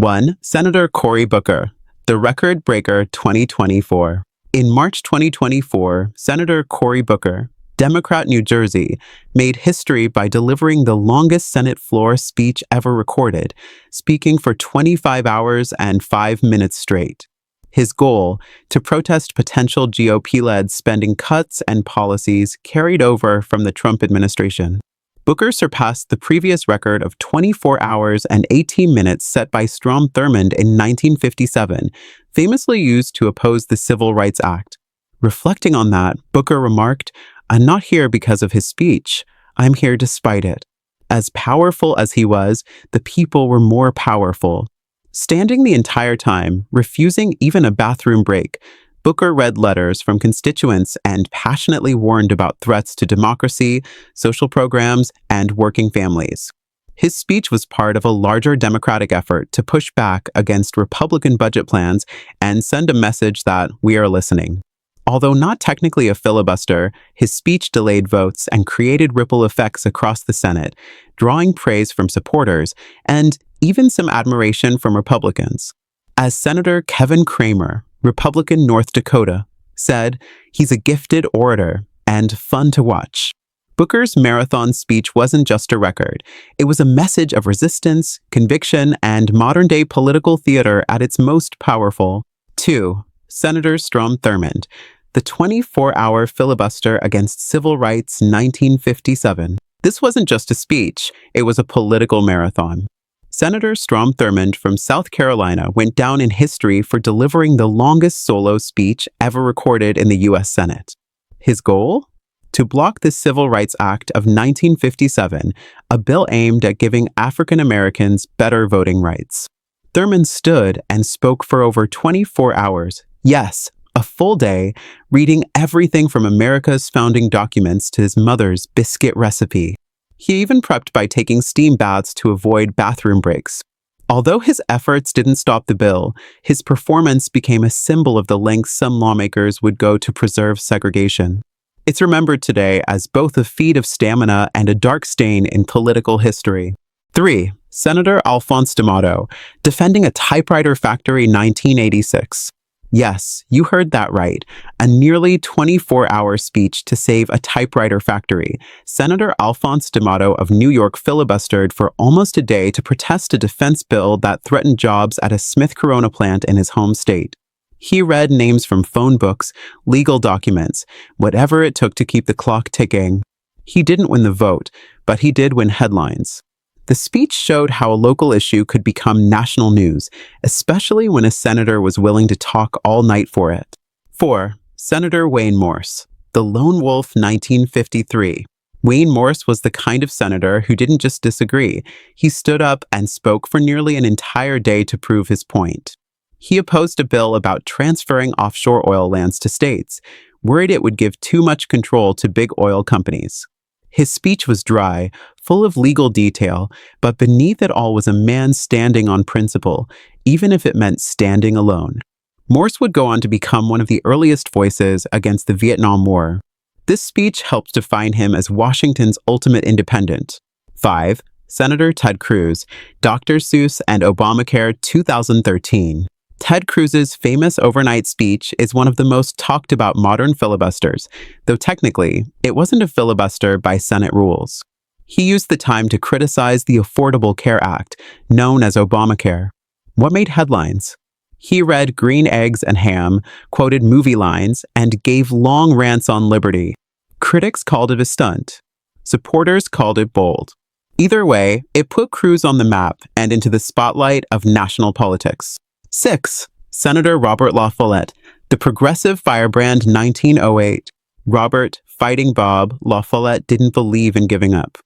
1. Senator Cory Booker, the Record Breaker 2024. In March 2024, Senator Cory Booker, Democrat, New Jersey, made history by delivering the longest Senate floor speech ever recorded, speaking for 25 hours and 5 minutes straight. His goal, to protest potential GOP-led spending cuts and policies carried over from the Trump administration. Booker surpassed the previous record of 24 hours and 18 minutes set by Strom Thurmond in 1957, famously used to oppose the Civil Rights Act. Reflecting on that, Booker remarked, "I'm not here because of his speech. I'm here despite it." As powerful as he was, the people were more powerful. Standing the entire time, refusing even a bathroom break, Booker read letters from constituents and passionately warned about threats to democracy, social programs, and working families. His speech was part of a larger Democratic effort to push back against Republican budget plans and send a message that we are listening. Although not technically a filibuster, his speech delayed votes and created ripple effects across the Senate, drawing praise from supporters and even some admiration from Republicans. As Senator Kevin Cramer, Republican, North Dakota, said, "He's a gifted orator and fun to watch." Booker's marathon speech wasn't just a record. It was a message of resistance, conviction, and modern-day political theater at its most powerful. 2. Senator Strom Thurmond, the 24-hour filibuster against civil rights 1957. This wasn't just a speech, it was a political marathon. Senator Strom Thurmond from South Carolina went down in history for delivering the longest solo speech ever recorded in the U.S. Senate. His goal? To block the Civil Rights Act of 1957, a bill aimed at giving African Americans better voting rights. Thurmond stood and spoke for over 24 hours, yes, a full day, reading everything from America's founding documents to his mother's biscuit recipe. He even prepped by taking steam baths to avoid bathroom breaks. Although his efforts didn't stop the bill, his performance became a symbol of the lengths some lawmakers would go to preserve segregation. It's remembered today as both a feat of stamina and a dark stain in political history. 3. Senator Alfonse D'Amato, defending a typewriter factory 1986. Yes, you heard that right. A nearly 24-hour speech to save a typewriter factory. Senator Alfonse D'Amato of New York filibustered for almost a day to protest a defense bill that threatened jobs at a Smith Corona plant in his home state. He read names from phone books, legal documents, whatever it took to keep the clock ticking. He didn't win the vote, but he did win headlines. The speech showed how a local issue could become national news, especially when a senator was willing to talk all night for it. 4. Senator Wayne Morse, the Lone Wolf 1953. Wayne Morse was the kind of senator who didn't just disagree. He stood up and spoke for nearly an entire day to prove his point. He opposed a bill about transferring offshore oil lands to states, worried it would give too much control to big oil companies. His speech was dry, full of legal detail, but beneath it all was a man standing on principle, even if it meant standing alone. Morse would go on to become one of the earliest voices against the Vietnam War. This speech helped define him as Washington's ultimate independent. 5. Senator Ted Cruz, Dr. Seuss and Obamacare 2013. Ted Cruz's famous overnight speech is one of the most talked about modern filibusters, though technically, it wasn't a filibuster by Senate rules. He used the time to criticize the Affordable Care Act, known as Obamacare. What made headlines? He read Green Eggs and Ham, quoted movie lines, and gave long rants on liberty. Critics called it a stunt. Supporters called it bold. Either way, it put Cruz on the map and into the spotlight of national politics. 6. Senator Robert La Follette, the progressive firebrand 1908. Robert, Fighting Bob, La Follette didn't believe in giving up.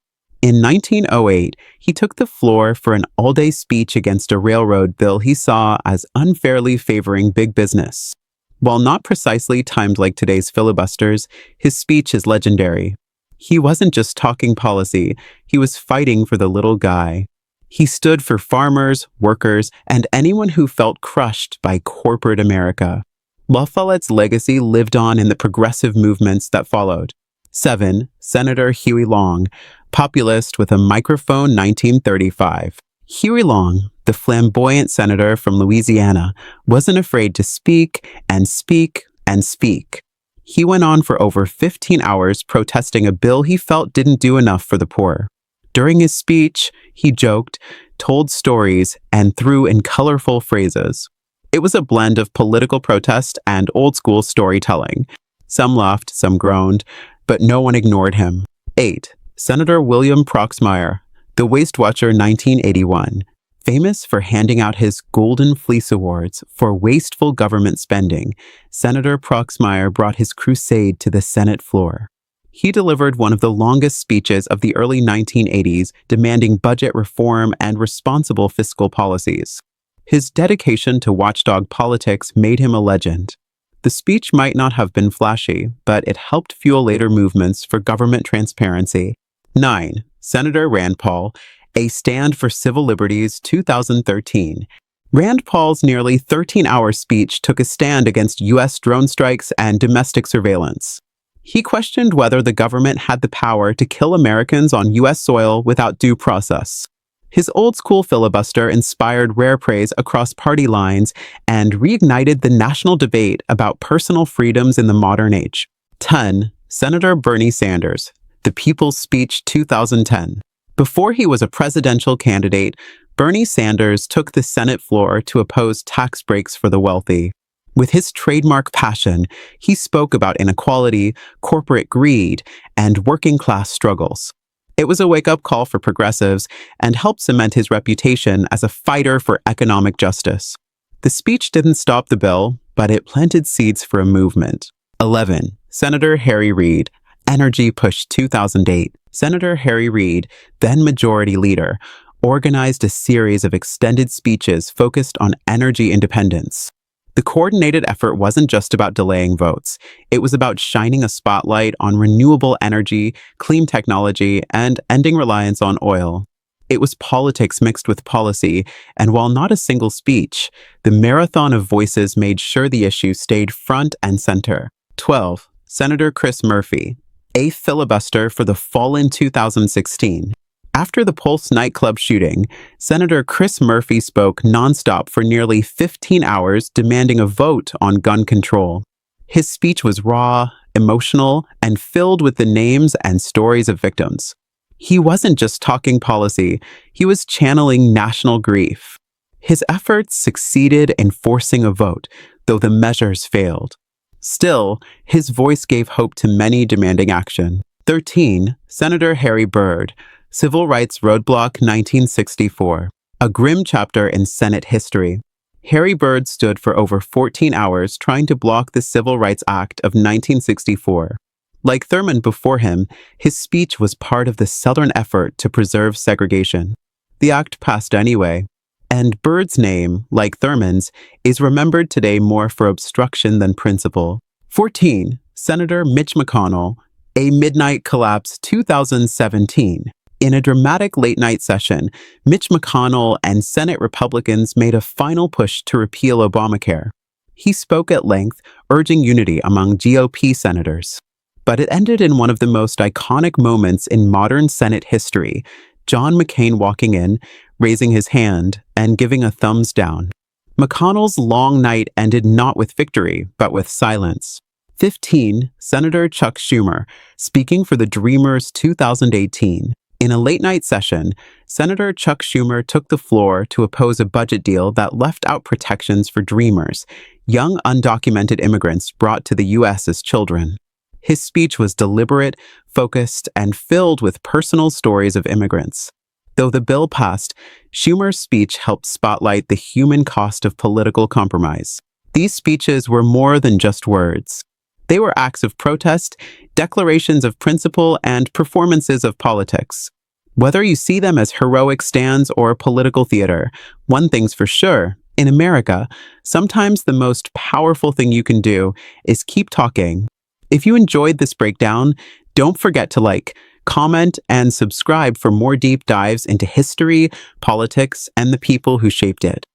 In 1908, he took the floor for an all-day speech against a railroad bill he saw as unfairly favoring big business. While not precisely timed like today's filibusters, his speech is legendary. He wasn't just talking policy, he was fighting for the little guy. He stood for farmers, workers, and anyone who felt crushed by corporate America. La Follette's legacy lived on in the progressive movements that followed. 7. Senator Huey Long, populist with a microphone 1935. Huey Long, the flamboyant senator from Louisiana, wasn't afraid to speak and speak and speak. He went on for over 15 hours protesting a bill he felt didn't do enough for the poor. During his speech, he joked, told stories, and threw in colorful phrases. It was a blend of political protest and old-school storytelling. Some laughed, some groaned, but no one ignored him. 8. Senator William Proxmire, the Waste Watcher 1981. Famous for handing out his Golden Fleece Awards for wasteful government spending, Senator Proxmire brought his crusade to the Senate floor. He delivered one of the longest speeches of the early 1980s, demanding budget reform and responsible fiscal policies. His dedication to watchdog politics made him a legend. The speech might not have been flashy, but it helped fuel later movements for government transparency. 9. Senator Rand Paul, A Stand for Civil Liberties 2013. Rand Paul's nearly 13-hour speech took a stand against U.S. drone strikes and domestic surveillance. He questioned whether the government had the power to kill Americans on U.S. soil without due process. His old-school filibuster inspired rare praise across party lines and reignited the national debate about personal freedoms in the modern age. 10. Senator Bernie Sanders, The People's Speech 2010. Before he was a presidential candidate, Bernie Sanders took the Senate floor to oppose tax breaks for the wealthy. With his trademark passion, he spoke about inequality, corporate greed, and working-class struggles. It was a wake-up call for progressives and helped cement his reputation as a fighter for economic justice. The speech didn't stop the bill, but it planted seeds for a movement. 11. Senator Harry Reid, Energy Push 2008. Senator Harry Reid, then Majority Leader, organized a series of extended speeches focused on energy independence. The coordinated effort wasn't just about delaying votes. It was about shining a spotlight on renewable energy, clean technology, and ending reliance on oil. It was politics mixed with policy, and while not a single speech, the marathon of voices made sure the issue stayed front and center. 12. Senator Chris Murphy, A Filibuster for the Fallen 2016. After the Pulse nightclub shooting, Senator Chris Murphy spoke nonstop for nearly 15 hours demanding a vote on gun control. His speech was raw, emotional, and filled with the names and stories of victims. He wasn't just talking policy, he was channeling national grief. His efforts succeeded in forcing a vote, though the measures failed. Still, his voice gave hope to many demanding action. 13. Senator Harry Byrd, Civil Rights Roadblock 1964. A grim chapter in Senate history. Harry Byrd stood for over 14 hours trying to block the Civil Rights Act of 1964. Like Thurmond before him, his speech was part of the Southern effort to preserve segregation. The act passed anyway, and Byrd's name, like Thurmond's, is remembered today more for obstruction than principle. 14. Senator Mitch McConnell, A Midnight Collapse 2017. In a dramatic late-night session, Mitch McConnell and Senate Republicans made a final push to repeal Obamacare. He spoke at length, urging unity among GOP senators. But it ended in one of the most iconic moments in modern Senate history, John McCain walking in, raising his hand, and giving a thumbs down. McConnell's long night ended not with victory, but with silence. 15. Senator Chuck Schumer, speaking for the Dreamers 2018. In a late-night session, Senator Chuck Schumer took the floor to oppose a budget deal that left out protections for Dreamers, young undocumented immigrants brought to the U.S. as children. His speech was deliberate, focused, and filled with personal stories of immigrants. Though the bill passed, Schumer's speech helped spotlight the human cost of political compromise. These speeches were more than just words. They were acts of protest, declarations of principle, and performances of politics. Whether you see them as heroic stands or political theater, one thing's for sure, in America, sometimes the most powerful thing you can do is keep talking. If you enjoyed this breakdown, don't forget to like, comment, and subscribe for more deep dives into history, politics, and the people who shaped it.